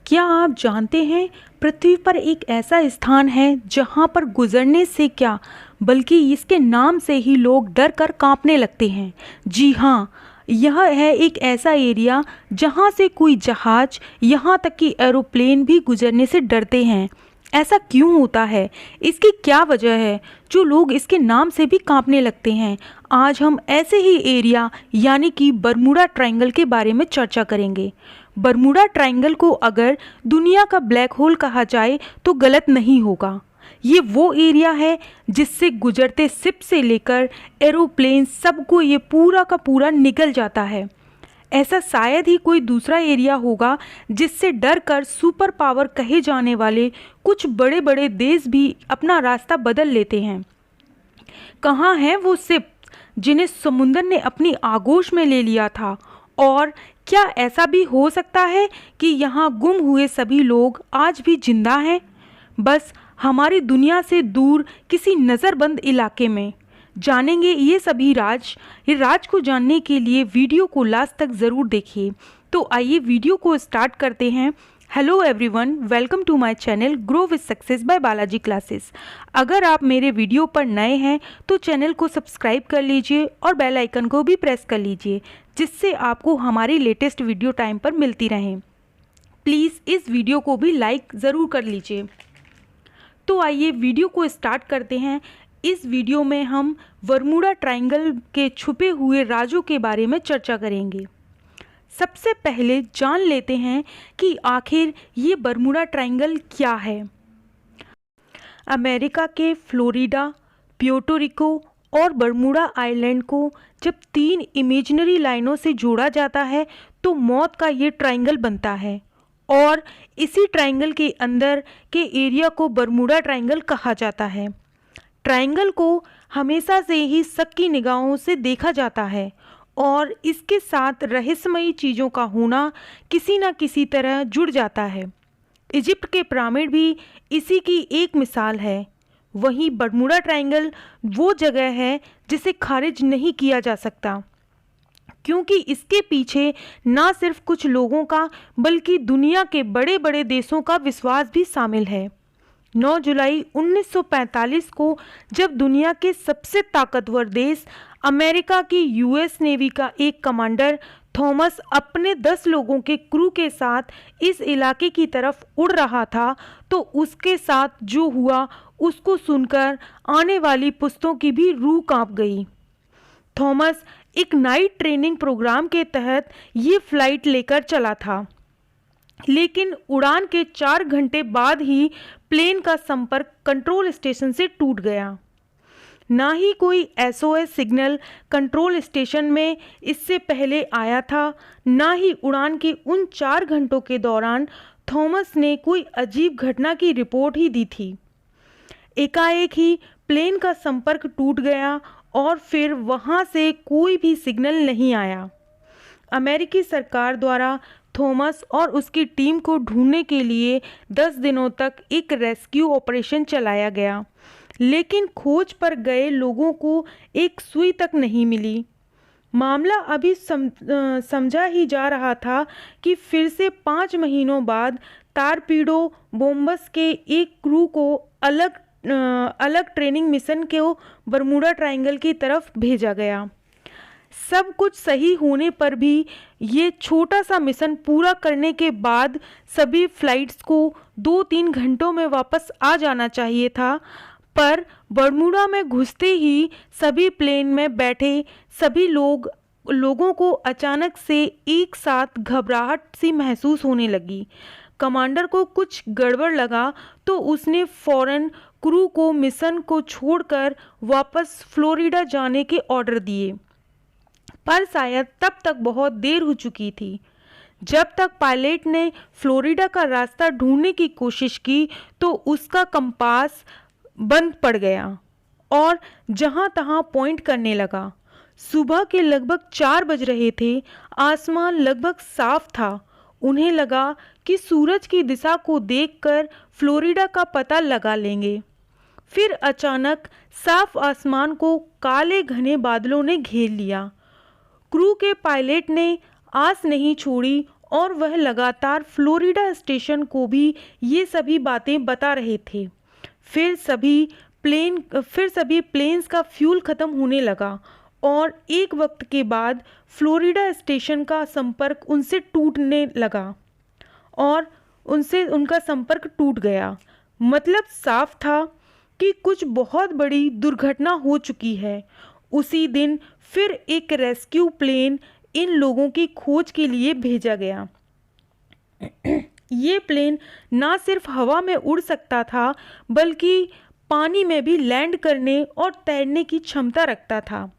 क्या आप जानते हैं पृथ्वी पर एक ऐसा स्थान है जहां पर गुजरने से क्या बल्कि इसके नाम से ही लोग डर कर कांपने लगते हैं। जी हाँ, यह है एक ऐसा एरिया जहां से कोई जहाज यहाँ तक कि एरोप्लेन भी गुजरने से डरते हैं। ऐसा क्यों होता है? इसकी क्या वजह है जो लोग इसके नाम से भी कांपने लगते हैं? आज हम ऐसे ही एरिया यानी कि बरमूडा ट्रायंगल के बारे में चर्चा करेंगे। बरमूडा ट्रायंगल को अगर दुनिया का ब्लैक होल कहा जाए तो गलत नहीं होगा। ये वो एरिया है जिससे गुजरते शिप से लेकर एरोप्लेन सबको ये पूरा का पूरा निगल जाता है। ऐसा शायद ही कोई दूसरा एरिया होगा जिससे डर कर सुपर पावर कहे जाने वाले कुछ बड़े बड़े देश भी अपना रास्ता बदल लेते हैं। कहाँ हैं वो शिप जिन्हें समुंदर ने अपनी आगोश में ले लिया था? और क्या ऐसा भी हो सकता है कि यहाँ गुम हुए सभी लोग आज भी जिंदा हैं, बस हमारी दुनिया से दूर किसी नज़रबंद इलाके में? जानेंगे ये सभी राज। ये राज को जानने के लिए वीडियो को लास्ट तक ज़रूर देखिए। तो आइए वीडियो को स्टार्ट करते हैं। Hello everyone, welcome to my channel grow with success by Balaji classes. अगर आप मेरे वीडियो पर नए हैं तो चैनल को सब्सक्राइब कर लीजिए और बेल आइकन को भी प्रेस कर लीजिए, जिससे आपको हमारी लेटेस्ट वीडियो टाइम पर मिलती रहें। प्लीज़ इस वीडियो को भी लाइक ज़रूर कर लीजिए। तो आइए वीडियो को स्टार्ट करते हैं। इस वीडियो में हम बरमूडा ट्रायंगल के छुपे हुए राजों के बारे में चर्चा करेंगे। सबसे पहले जान लेते हैं कि आखिर ये बरमूडा ट्रायंगल क्या है। अमेरिका के फ्लोरिडा, प्यूर्टो रिको और बरमूडा आइलैंड को जब तीन इमेजिनरी लाइनों से जोड़ा जाता है तो मौत का ये ट्रायंगल बनता है, और इसी ट्रायंगल के अंदर के एरिया को बरमूडा ट्रायंगल कहा जाता है। ट्रायंगल को हमेशा से ही शक की निगाहों से देखा जाता है और इसके साथ रहस्यमयी चीज़ों का होना किसी न किसी तरह जुड़ जाता है। इजिप्ट के पिरामिड भी इसी की एक मिसाल है। वहीं बरमूडा ट्रायंगल वो जगह है जिसे खारिज नहीं किया जा सकता, क्योंकि इसके पीछे ना सिर्फ कुछ लोगों का बल्कि दुनिया के बड़े बड़े देशों का विश्वास भी शामिल है। 9 जुलाई 1945 को जब दुनिया के सबसे ताकतवर देश अमेरिका की यूएस नेवी का एक कमांडर थॉमस अपने 10 लोगों के क्रू के साथ इस इलाके की तरफ उड़ रहा था तो उसके साथ जो हुआ उसको सुनकर आने वाली पुश्तों की भी रूह कांप गई। थॉमस एक नाइट ट्रेनिंग प्रोग्राम के तहत ये फ्लाइट लेकर चला था, लेकिन उड़ान के 4 घंटे बाद ही प्लेन का संपर्क कंट्रोल स्टेशन से टूट गया। ना ही कोई एसओएस सिग्नल कंट्रोल स्टेशन में इससे पहले आया था, ना ही उड़ान के उन 4 घंटों के दौरान थॉमस ने कोई अजीब घटना की रिपोर्ट ही दी थी। एकाएक ही प्लेन का संपर्क टूट गया और फिर वहाँ से कोई भी सिग्नल नहीं आया। अमेरिकी सरकार द्वारा थॉमस और उसकी टीम को ढूंढने के लिए 10 दिनों तक एक रेस्क्यू ऑपरेशन चलाया गया, लेकिन खोज पर गए लोगों को एक सुई तक नहीं मिली। मामला अभी समझा ही जा रहा था कि फिर से 5 महीनों बाद टारपीडो बोम्बस के एक क्रू को अलग ट्रेनिंग मिशन को बरमूडा ट्रायंगल की तरफ भेजा गया। सब कुछ सही होने पर भी ये छोटा सा मिशन पूरा करने के बाद सभी फ्लाइट्स को 2-3 घंटों में वापस आ जाना चाहिए था, पर बरमूडा में घुसते ही सभी प्लेन में बैठे सभी लोगों को अचानक से एक साथ घबराहट सी महसूस होने लगी। कमांडर को कुछ गड़बड़ लगा तो उसने फौरन क्रू को मिशन को छोड़कर वापस फ्लोरिडा जाने के ऑर्डर दिए, पर शायद तब तक बहुत देर हो चुकी थी। जब तक पायलट ने फ्लोरिडा का रास्ता ढूंढने की कोशिश की तो उसका कंपास बंद पड़ गया और जहां तहां पॉइंट करने लगा। सुबह के लगभग 4 बज रहे थे। आसमान लगभग साफ था। उन्हें लगा कि सूरज की दिशा को देखकर फ्लोरिडा का पता लगा लेंगे। फिर अचानक साफ आसमान को काले घने बादलों ने घेर लिया। क्रू के पायलट ने आस नहीं छोड़ी और वह लगातार फ्लोरिडा स्टेशन को भी ये सभी बातें बता रहे थे। फिर सभी प्लेन्स का फ्यूल ख़त्म होने लगा और एक वक्त के बाद फ्लोरिडा स्टेशन का संपर्क उनसे टूटने लगा और उनका संपर्क टूट गया। मतलब साफ था कि कुछ बहुत बड़ी दुर्घटना हो चुकी है। उसी दिन फिर एक रेस्क्यू प्लेन इन लोगों की खोज के लिए भेजा गया। ये प्लेन ना सिर्फ हवा में उड़ सकता था बल्कि पानी में भी लैंड करने और तैरने की क्षमता रखता था।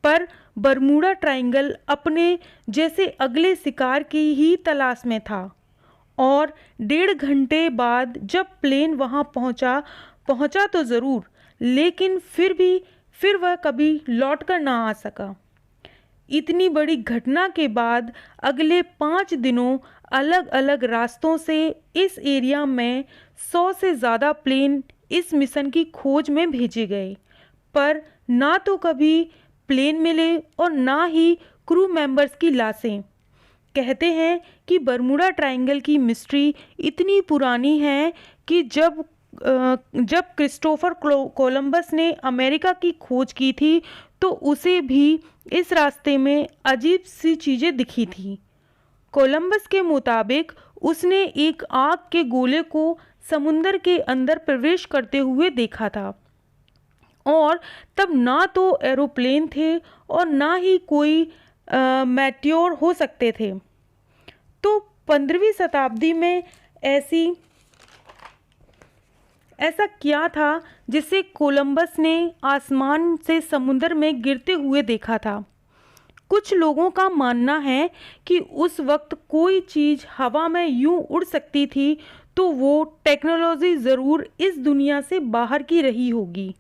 पर बरमूडा ट्रायंगल अपने जैसे अगले शिकार की ही तलाश में था और 1.5 घंटे बाद जब प्लेन वहां पहुंचा तो ज़रूर, लेकिन फिर वह कभी लौट कर ना आ सका। इतनी बड़ी घटना के बाद अगले 5 दिनों अलग अलग रास्तों से इस एरिया में 100 से ज़्यादा प्लेन इस मिशन की खोज में भेजे गए, पर ना तो कभी प्लेन मिले और ना ही क्रू मेंबर्स की लाशें। कहते हैं कि बरमूडा ट्रायंगल की मिस्ट्री इतनी पुरानी है कि जब क्रिस्टोफर कोलंबस ने अमेरिका की खोज की थी तो उसे भी इस रास्ते में अजीब सी चीज़ें दिखी थी। कोलंबस के मुताबिक उसने एक आग के गोले को समुंदर के अंदर प्रवेश करते हुए देखा था और तब ना तो एरोप्लेन थे और ना ही कोई मैट्योर हो सकते थे। तो 15वीं शताब्दी में ऐसा क्या था जिसे कोलंबस ने आसमान से समुद्र में गिरते हुए देखा था? कुछ लोगों का मानना है कि उस वक्त कोई चीज़ हवा में यूं उड़ सकती थी तो वो टेक्नोलॉजी ज़रूर इस दुनिया से बाहर की रही होगी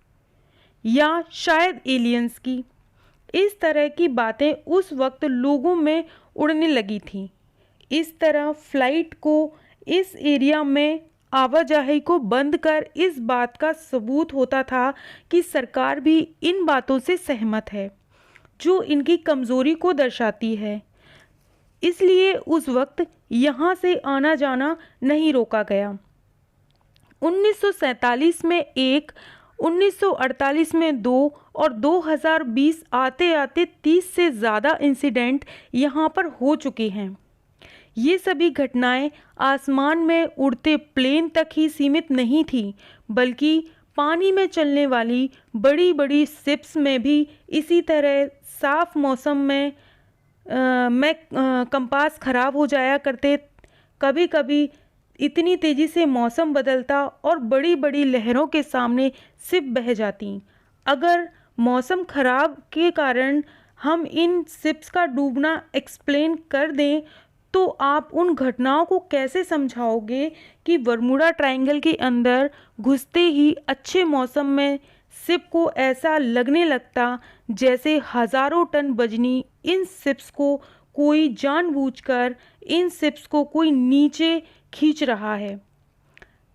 या शायद एलियंस की। इस तरह की बातें उस वक्त लोगों में उड़ने लगी थीं। इस तरह फ्लाइट को इस एरिया में आवाजाही को बंद कर इस बात का सबूत होता था कि सरकार भी इन बातों से सहमत है जो इनकी कमज़ोरी को दर्शाती है। इसलिए उस वक्त यहाँ से आना जाना नहीं रोका गया। 1947 में एक, 1948 में 2 और 2020 आते आते 30 से ज़्यादा इंसिडेंट यहाँ पर हो चुके हैं। ये सभी घटनाएं आसमान में उड़ते प्लेन तक ही सीमित नहीं थी बल्कि पानी में चलने वाली बड़ी बड़ी शिप्स में भी इसी तरह साफ मौसम में कंपास खराब हो जाया करते। कभी कभी इतनी तेज़ी से मौसम बदलता और बड़ी बड़ी लहरों के सामने शिप बह जाती। अगर मौसम खराब के कारण हम इन शिप्स का डूबना एक्सप्लेन कर दें तो आप उन घटनाओं को कैसे समझाओगे कि बरमूडा ट्रायंगल के अंदर घुसते ही अच्छे मौसम में शिप को ऐसा लगने लगता जैसे हज़ारों टन वजनी इन शिप्स को कोई जानबूझकर इन शिप्स को कोई नीचे खींच रहा है।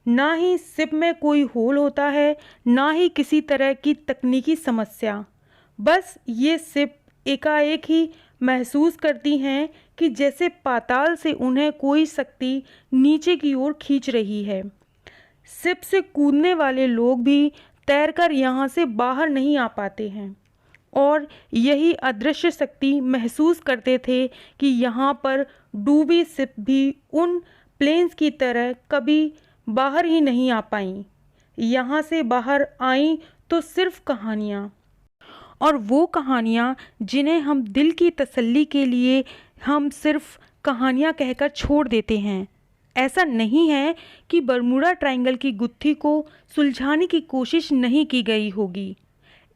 ना ही शिप में कोई होल होता है, ना ही किसी तरह की तकनीकी समस्या। बस ये शिप एकाएक ही महसूस करती हैं कि जैसे पाताल से उन्हें कोई शक्ति नीचे की ओर खींच रही है। शिप से कूदने वाले लोग भी तैरकर यहाँ से बाहर नहीं आ पाते हैं और यही अदृश्य शक्ति महसूस करते थे कि यहाँ पर डूबी शिप भी उन प्लेन्स की तरह कभी बाहर ही नहीं आ पाईं। यहाँ से बाहर आईं तो सिर्फ कहानियाँ, और वो कहानियाँ जिन्हें हम दिल की तसल्ली के लिए हम सिर्फ कहानियाँ कहकर छोड़ देते हैं। ऐसा नहीं है कि बरमूडा ट्रायंगल की गुत्थी को सुलझाने की कोशिश नहीं की गई होगी।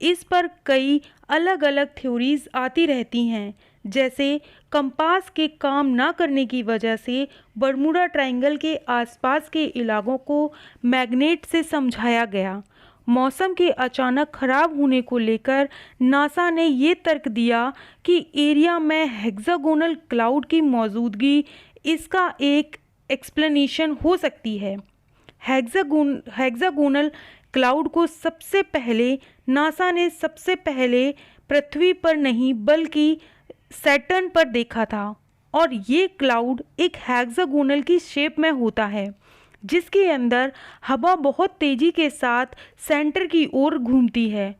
इस पर कई अलग अलग थ्योरीज आती रहती हैं, जैसे कंपास के काम ना करने की वजह से बरमूडा ट्रायंगल के आसपास के इलाकों को मैग्नेट से समझाया गया। मौसम के अचानक खराब होने को लेकर नासा ने ये तर्क दिया कि एरिया में हेक्सागोनल क्लाउड की मौजूदगी इसका एक एक्सप्लेनेशन हो सकती है। हेक्सागोनल क्लाउड को सबसे पहले नासा ने सबसे पहले पृथ्वी पर नहीं बल्कि सैटर्न पर देखा था और ये क्लाउड एक हेक्सागोनल की शेप में होता है, जिसके अंदर हवा बहुत तेज़ी के साथ सेंटर की ओर घूमती है,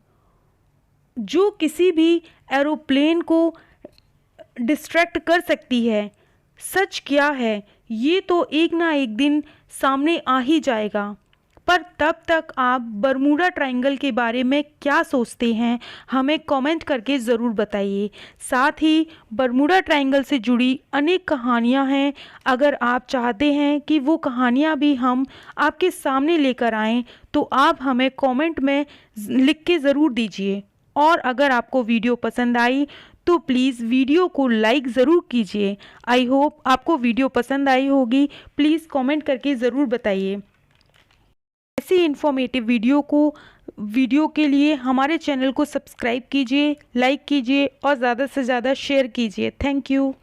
जो किसी भी एरोप्लेन को डिस्ट्रैक्ट कर सकती है। सच क्या है ये तो एक ना एक दिन सामने आ ही जाएगा, पर तब तक आप बरमूडा ट्रायंगल के बारे में क्या सोचते हैं हमें कमेंट करके ज़रूर बताइए। साथ ही बरमूडा ट्रायंगल से जुड़ी अनेक कहानियां हैं, अगर आप चाहते हैं कि वो कहानियां भी हम आपके सामने लेकर आएँ तो आप हमें कमेंट में लिख के ज़रूर दीजिए। और अगर आपको वीडियो पसंद आई तो प्लीज़ वीडियो को लाइक ज़रूर कीजिए। आई होप आपको वीडियो पसंद आई होगी। प्लीज़ कमेंट करके ज़रूर बताइए। ऐसी इन्फॉर्मेटिव वीडियो के लिए हमारे चैनल को सब्सक्राइब कीजिए, लाइक कीजिए और ज़्यादा से ज़्यादा शेयर कीजिए। Thank you.